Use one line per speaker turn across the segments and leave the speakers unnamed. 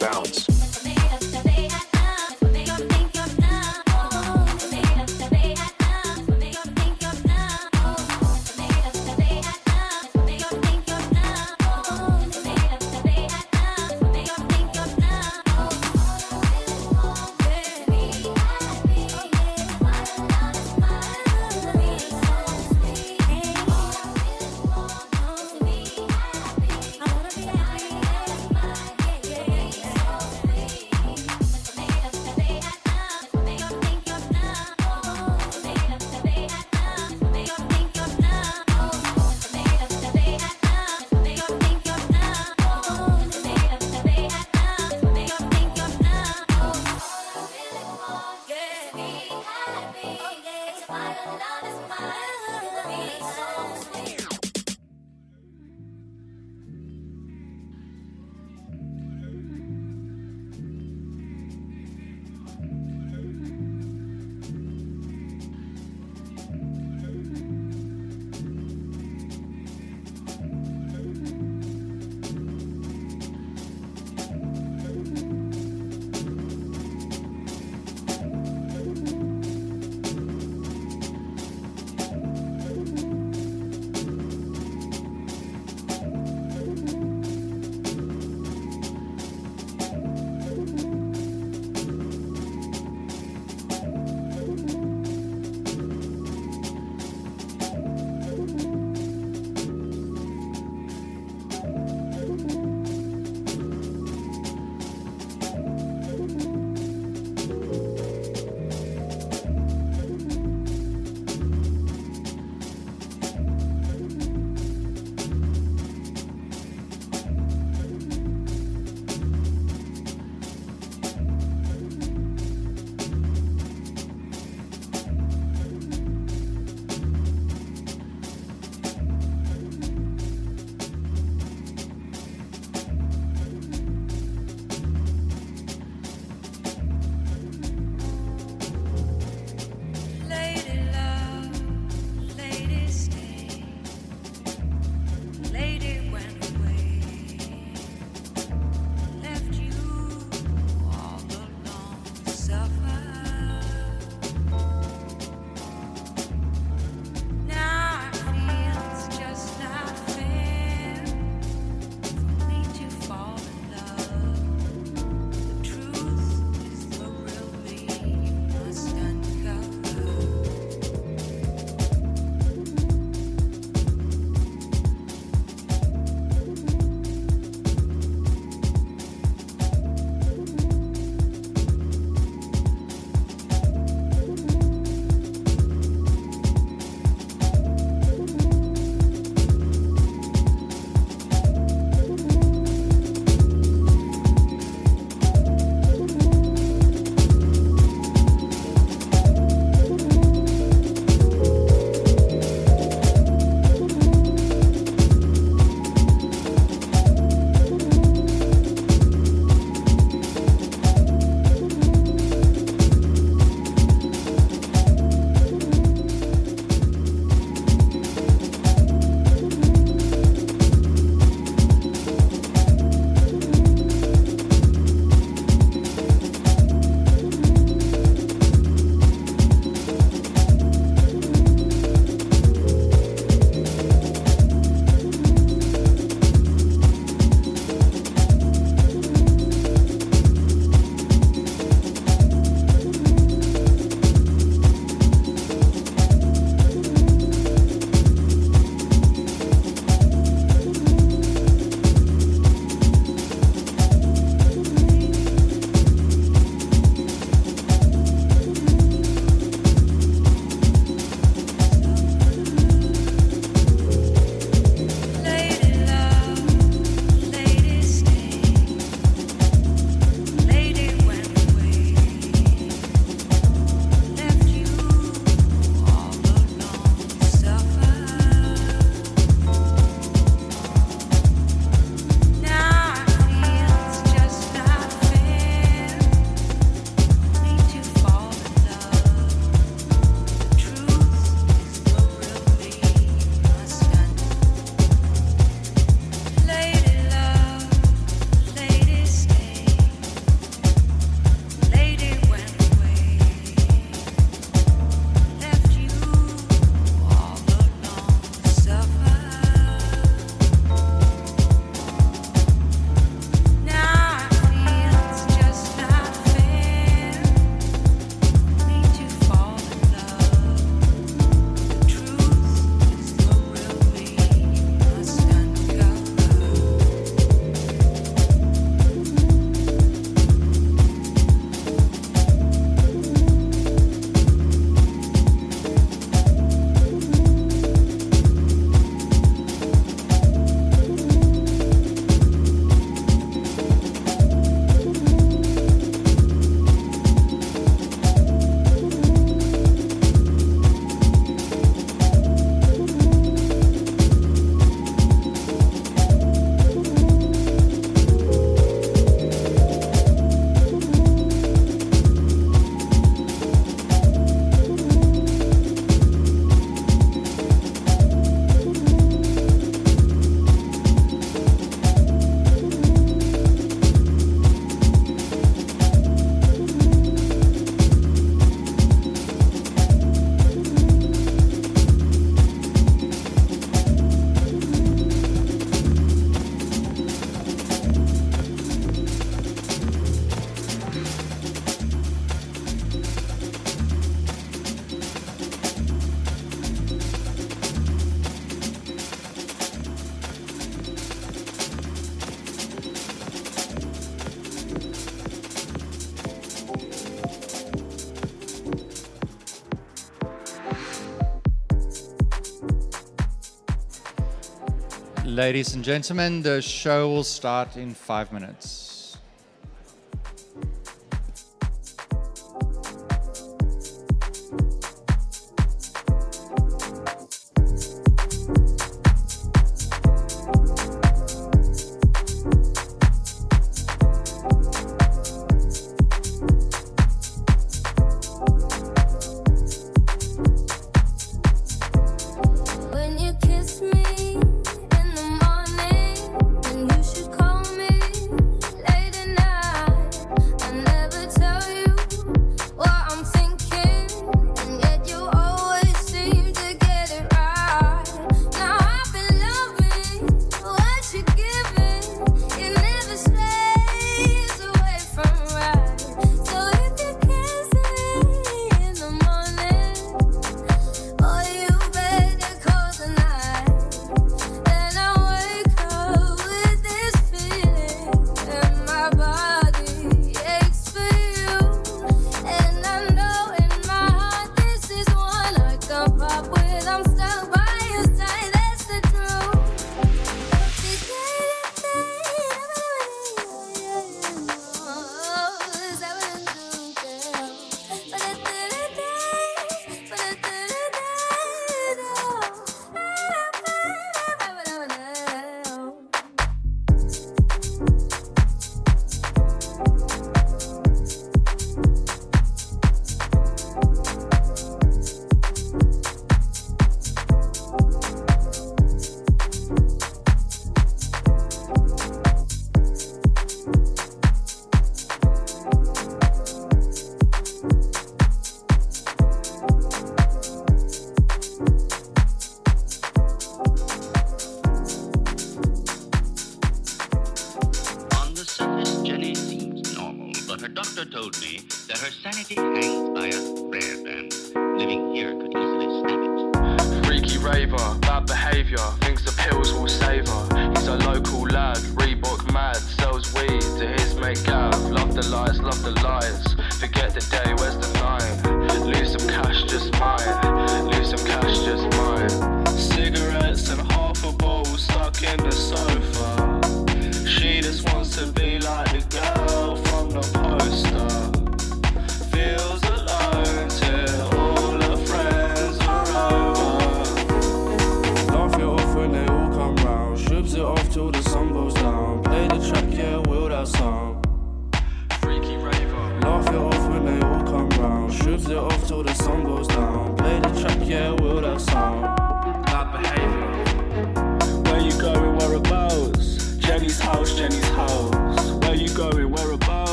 Bounce. Ladies and gentlemen, the show will start in 5 minutes.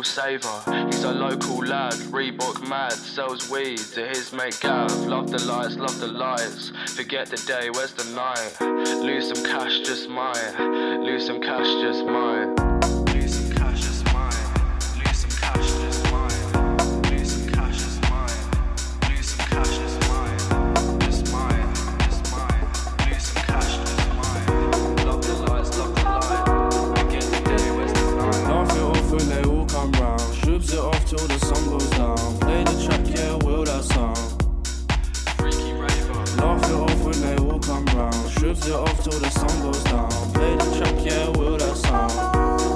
Save her. He's a local lad, Reebok mad, sells weed to his mate Gav. Love the lights, love the lights. Forget the day, where's the night? Lose some cash, just mine. Lose some cash, just mine. Lose some cash, just mine. Lose some cash, just mine. Lose some cash, just mine. Lose some cash, just mine. Just mine, just mine. Lose some cash, just mine. Love the lights, love the light. Forget the day, where's the night?
Laugh it off when they all come round. Shoops it off till the sun goes down. Play the track, yeah, will that sound?
Freaky raver.
Laugh it off when they all come round. Shoops it off till the sun goes down. Play the track, yeah, will that sound?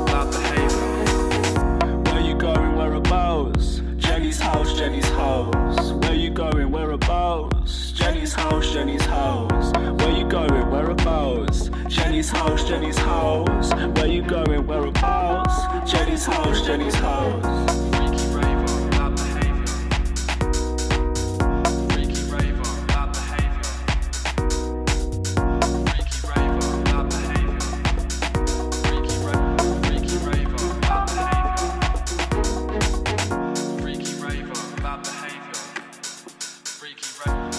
Bad behaviour.
Where you going, whereabouts? Jenny's house, Jenny's house. Where you going, whereabouts? Jenny's house, Jenny's house. Where you going, whereabouts? Jenny's house, Jenny's house. Where you going, whereabouts? Jenny's house, Jenny's house.
Freaky raver, bad behaviour. Freaky raver, bad behaviour. Freaky raver, bad behaviour. Freaky raver, bad behaviour. Freaky raver, bad behaviour. Freaky raver.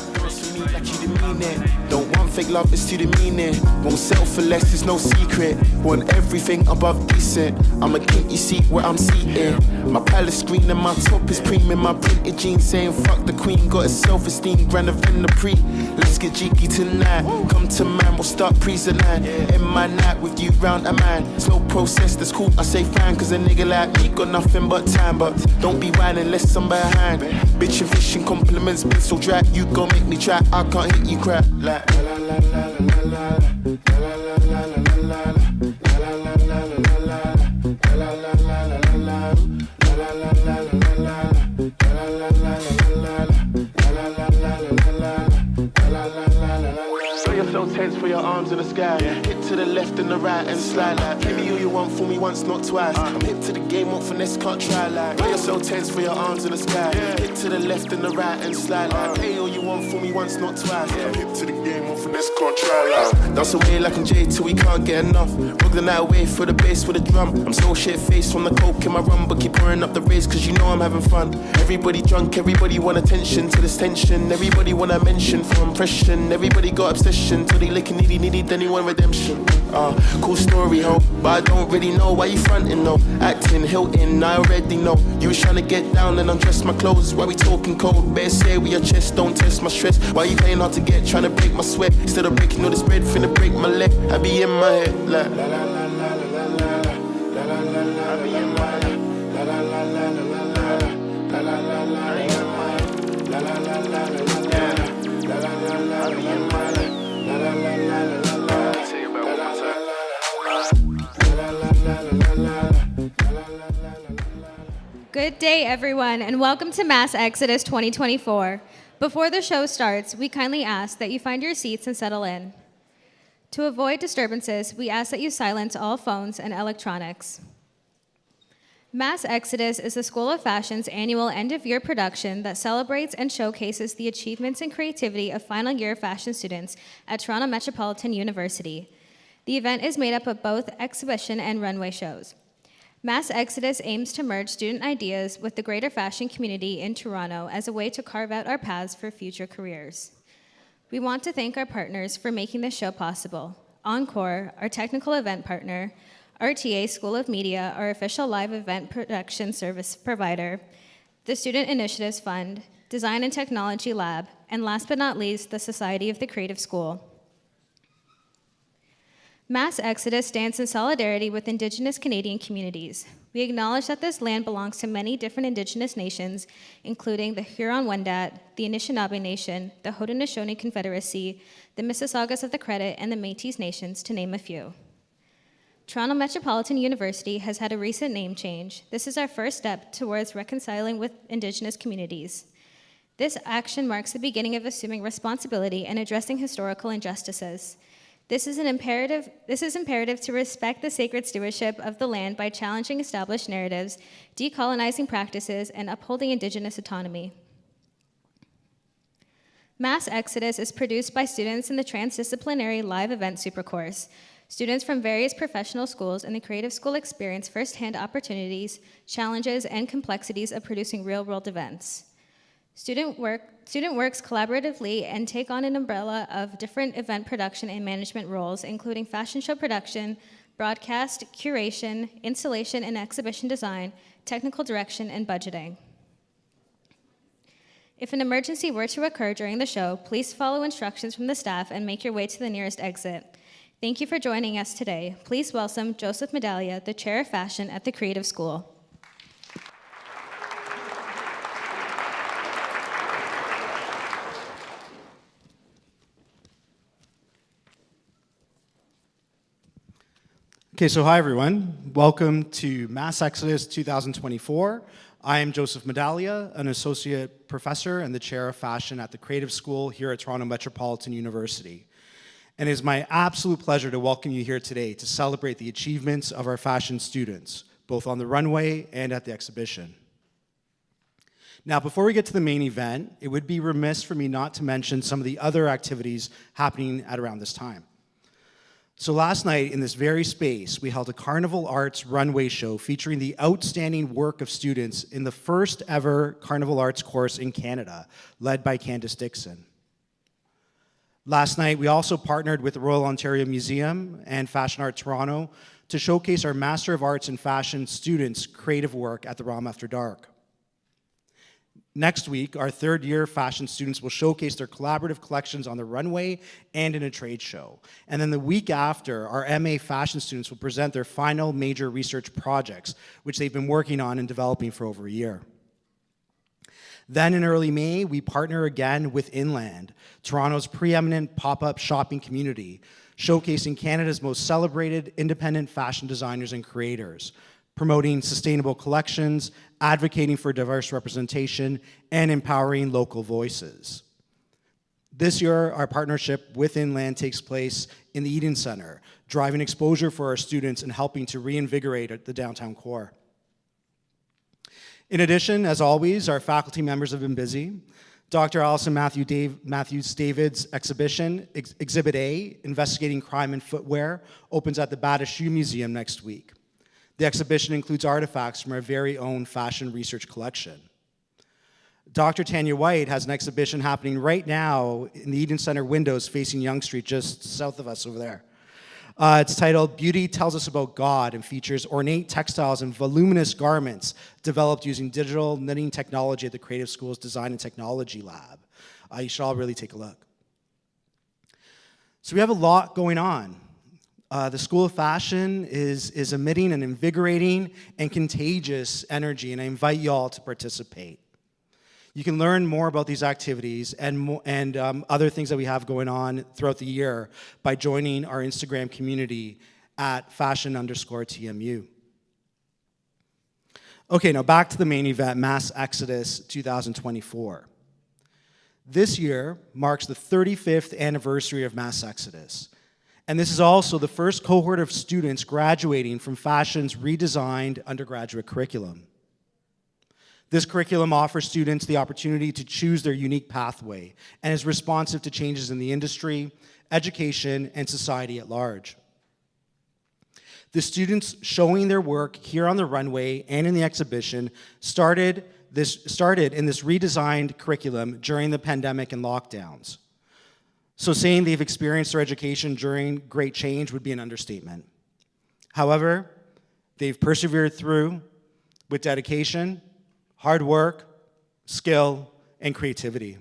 Like you didn't mean it. Don't want fake love is to the meaning. Won't settle for less, there's no secret. Want everything above decent. I'm a kinky seat where I'm seated. My palace green and my top is premium. My printed jeans saying fuck the queen. Got a self-esteem, grander than the pre. Let's get cheeky tonight. Come to man, we'll start pre-tonight. In my night with you round a man. Slow process, that's cool, I say fine. Cause a nigga like me got nothing but time. But don't be whining unless I'm behind. Bitch and fishing compliments been so dry. You gon' make me try, I can't hit you crap. Like la la la la la la la la la la la la. So tense for your arms in the sky. Hit to the left and the right and slide like. Give me all you want for me once, not twice. I'm hip to the game, what finesse can't try like. You're so tense for your arms in the sky. Hit to the left and the right and slide like. Pay all you want for me once, not twice. I'm hip to the game, what finesse can't try like. Dance away like I'm Jay till we can't get enough. Rock the night away for the bass with a drum. I'm so shit-faced from the coke in my rum, but keep pouring up the rays cause you know I'm having fun. Everybody drunk, everybody want attention to this tension. Everybody wanna mention for impression. Everybody got obsession till they licking needy, then he want redemption. Cool story, ho, but I don't really know why you frontin', no. Acting, Hilton, I already know. You was trying to get down and undress my clothes. Why we talking cold? Better say with your chest, don't test my stress. Why you playing hard to get, trying to break my sweat? Instead of breaking all this bread, finna break my leg. I be in my head, like la la la la la la la la la la. I be in my head, la la la la la la la la la la la. I be in my head, la la la la la la la la la la. I be in my head, la la la la la la la.
Good day, everyone, and welcome to Mass Exodus 2024. Before the show starts, we kindly ask that you find your seats and settle in. To avoid disturbances, we ask that you silence all phones and electronics. Mass Exodus is the School of Fashion's annual end-of-year production that celebrates and showcases the achievements and creativity of final-year fashion students at Toronto Metropolitan University. The event is made up of both exhibition and runway shows. Mass Exodus aims to merge student ideas with the greater fashion community in Toronto as a way to carve out our paths for future careers. We want to thank our partners for making this show possible. Encore, our technical event partner, RTA School of Media, our official live event production service provider, the Student Initiatives Fund, Design and Technology Lab, and last but not least, the Society of the Creative School. Mass Exodus stands in solidarity with Indigenous Canadian communities. We acknowledge that this land belongs to many different Indigenous nations, including the Huron-Wendat, the Anishinaabe Nation, the Haudenosaunee Confederacy, the Mississaugas of the Credit, and the Métis Nations, to name a few. Toronto Metropolitan University has had a recent name change. This is our first step towards reconciling with Indigenous communities. This action marks the beginning of assuming responsibility and addressing historical injustices. This is imperative to respect the sacred stewardship of the land by challenging established narratives, decolonizing practices, and upholding Indigenous autonomy. Mass Exodus is produced by students in the transdisciplinary live event supercourse. Students from various professional schools in the creative school experience firsthand opportunities, challenges, and complexities of producing real-world events. Student works collaboratively and take on an umbrella of different event production and management roles, including fashion show production, broadcast, curation, installation and exhibition design, technical direction, and budgeting. If an emergency were to occur during the show, please follow instructions from the staff and make your way to the nearest exit. Thank you for joining us today. Please welcome Joseph Medaglia, the Chair of Fashion at the Creative School.
Okay, so hi everyone. Welcome to Mass Exodus 2024. I am Joseph Medaglia, an associate professor and the chair of fashion at the Creative School here at Toronto Metropolitan University. And it is my absolute pleasure to welcome you here today to celebrate the achievements of our fashion students, both on the runway and at the exhibition. Now, before we get to the main event, it would be remiss for me not to mention some of the other activities happening at around this time. So last night, in this very space, we held a Carnival Arts runway show featuring the outstanding work of students in the first ever Carnival Arts course in Canada, led by Candace Dixon. Last night, we also partnered with the Royal Ontario Museum and Fashion Art Toronto to showcase our Master of Arts in Fashion students' creative work at the ROM After Dark. Next week, our third-year fashion students will showcase their collaborative collections on the runway and in a trade show. And then the week after, our MA fashion students will present their final major research projects, which they've been working on and developing for over a year. Then in early May, we partner again with Inland, Toronto's preeminent pop-up shopping community, showcasing Canada's most celebrated independent fashion designers and creators, promoting sustainable collections, advocating for diverse representation, and empowering local voices. This year, our partnership with Inland takes place in the Eden Centre, driving exposure for our students and helping to reinvigorate the downtown core. In addition, as always, our faculty members have been busy. Dr. Allison Matthews David's exhibition, Exhibit A, Investigating Crime in Footwear, opens at the Bata Shoe Museum next week. The exhibition includes artifacts from our very own fashion research collection. Dr. Tanya White has an exhibition happening right now in the Eden Centre windows facing Yonge Street, just south of us over there. It's titled Beauty Tells Us About God and features ornate textiles and voluminous garments developed using digital knitting technology at the Creative School's Design and Technology Lab. You should all really take a look. So we have a lot going on. The School of Fashion is emitting an invigorating and contagious energy, and I invite you all to participate. You can learn more about these activities and other things that we have going on throughout the year by joining our Instagram community at fashion_TMU. Okay, now back to the main event, Mass Exodus 2024. This year marks the 35th anniversary of Mass Exodus. And this is also the first cohort of students graduating from Fashion's redesigned undergraduate curriculum. This curriculum offers students the opportunity to choose their unique pathway and is responsive to changes in the industry, education, and society at large. The students showing their work here on the runway and in the exhibition started in this redesigned curriculum during the pandemic and lockdowns. So saying they've experienced their education during great change would be an understatement. However, they've persevered through with dedication, hard work, skill, and creativity.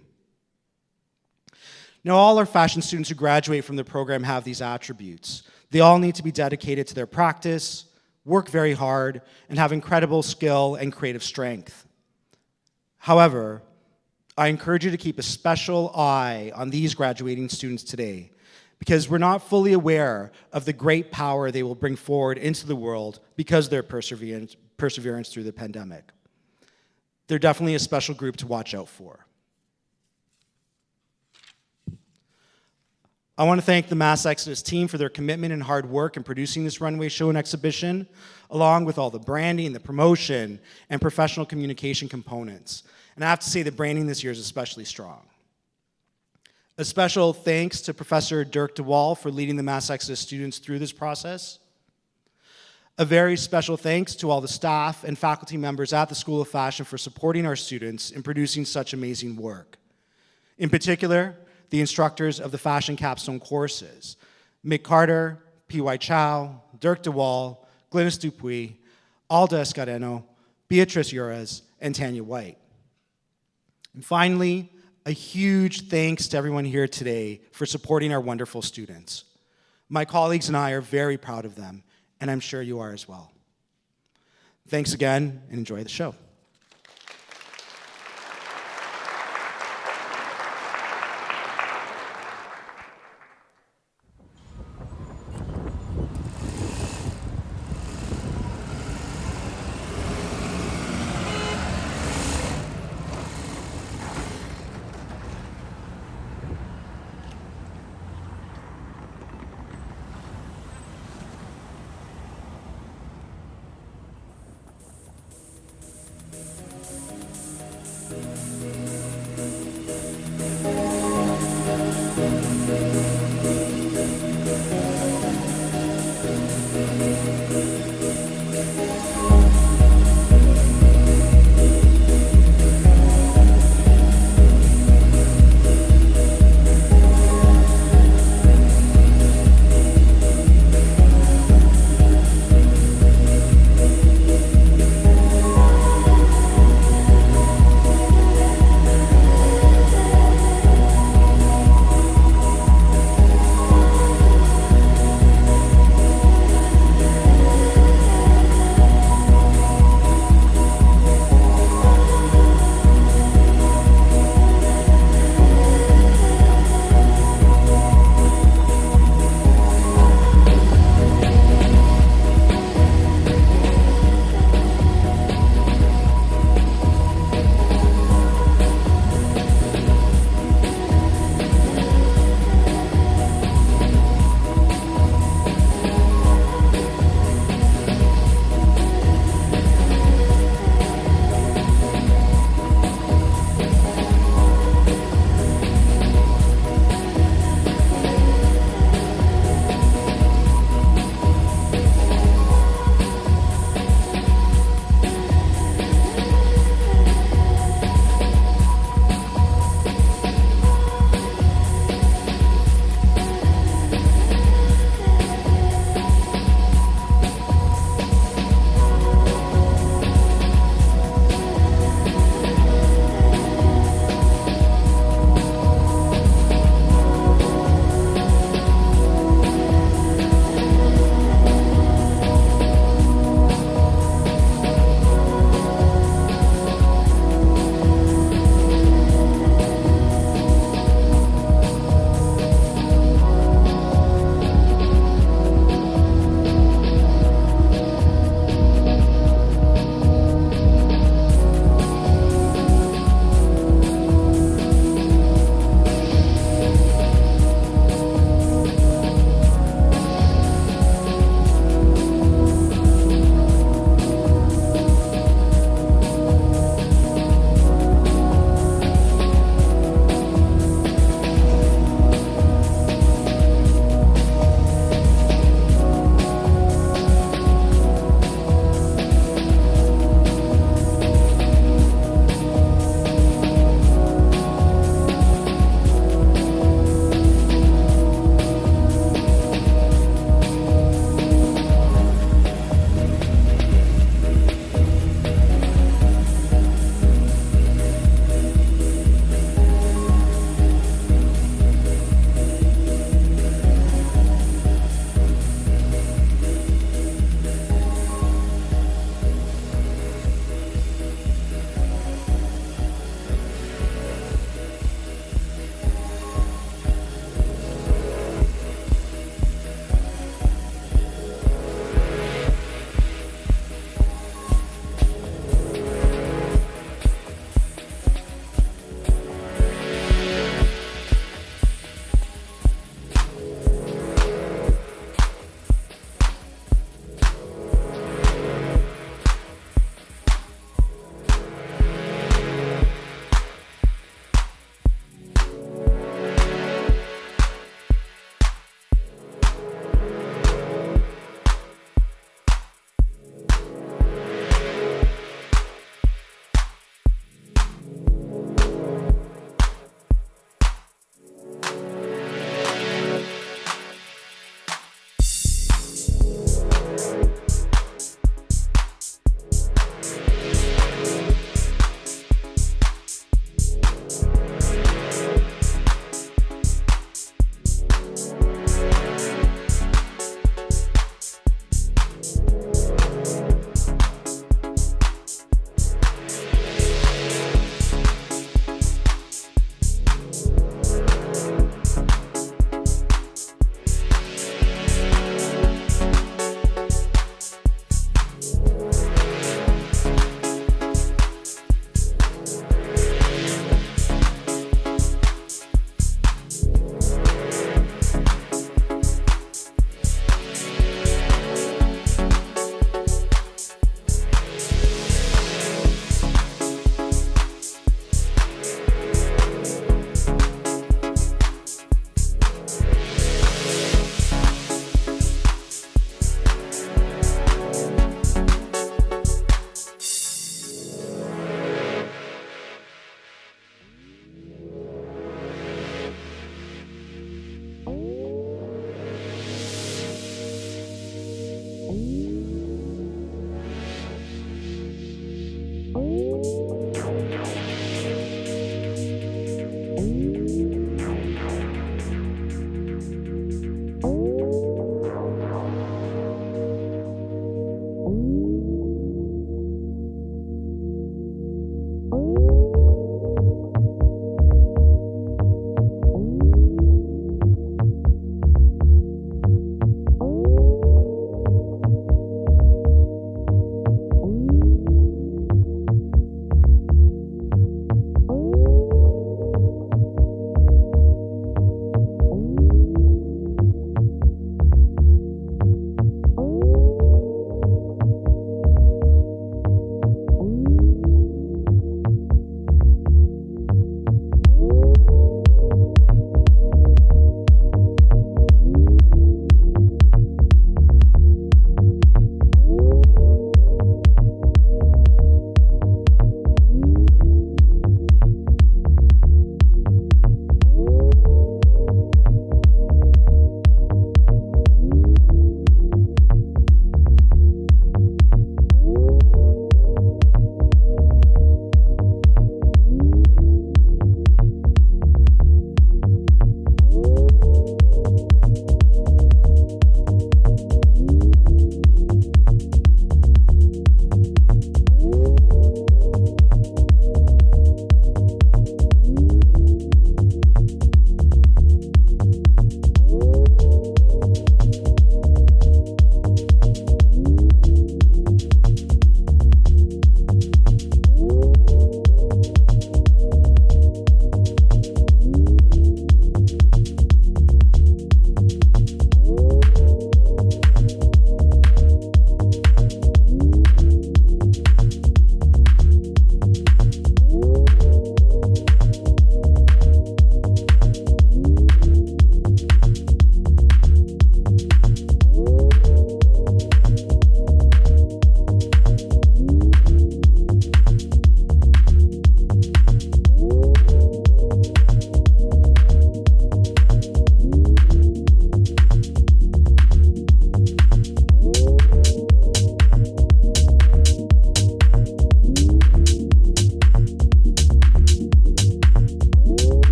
Now, all our fashion students who graduate from the program have these attributes. They all need to be dedicated to their practice, work very hard, and have incredible skill and creative strength. However, I encourage you to keep a special eye on these graduating students today because we're not fully aware of the great power they will bring forward into the world because of their perseverance through the pandemic. They're definitely a special group to watch out for. I want to thank the Mass Exodus team for their commitment and hard work in producing this runway show and exhibition, along with all the branding, the promotion, and professional communication components. And I have to say the branding this year is especially strong. A special thanks to Professor Dirk DeWall for leading the Mass Exodus students through this process. A very special thanks to all the staff and faculty members at the School of Fashion for supporting our students in producing such amazing work. In particular, the instructors of the fashion capstone courses, Mick Carter, P.Y. Chow, Dirk DeWall, Glynis Dupuis, Alda Escareno, Beatrice Ures, and Tanya White. And finally, a huge thanks to everyone here today for supporting our wonderful students. My colleagues and I are very proud of them, and I'm sure you are as well. Thanks again, and enjoy the show.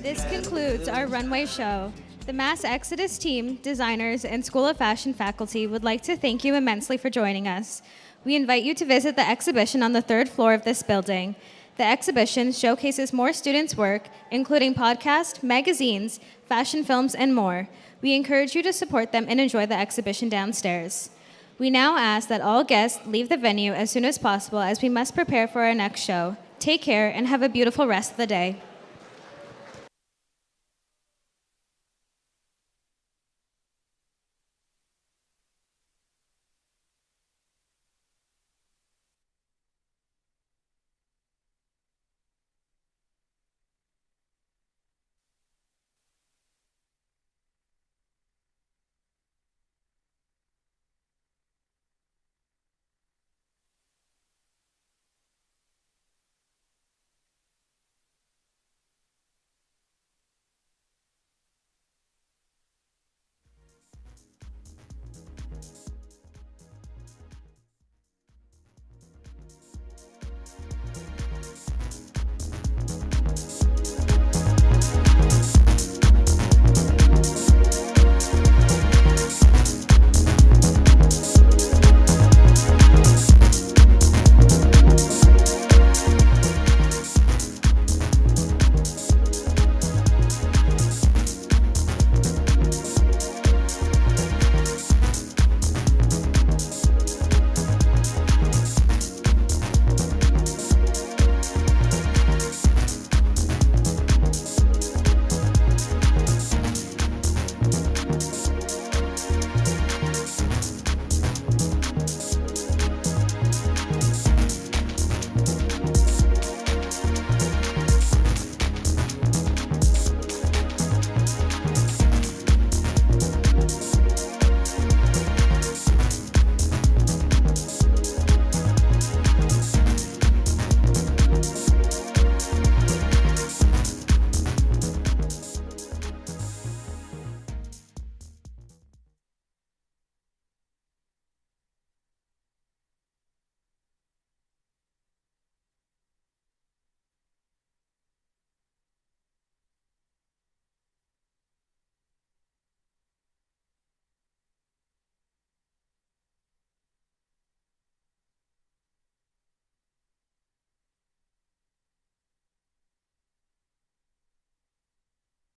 This concludes our runway show. The Mass Exodus team, designers, and School of Fashion faculty would like to thank you immensely for joining us. We invite you to visit the exhibition on the 3rd floor of this building. The exhibition showcases more students' work, including podcasts, magazines, fashion films, and more. We encourage you to support them and enjoy the exhibition downstairs. We now ask that all guests leave the venue as soon as possible as we must prepare for our next show. Take care and have a beautiful rest of the day.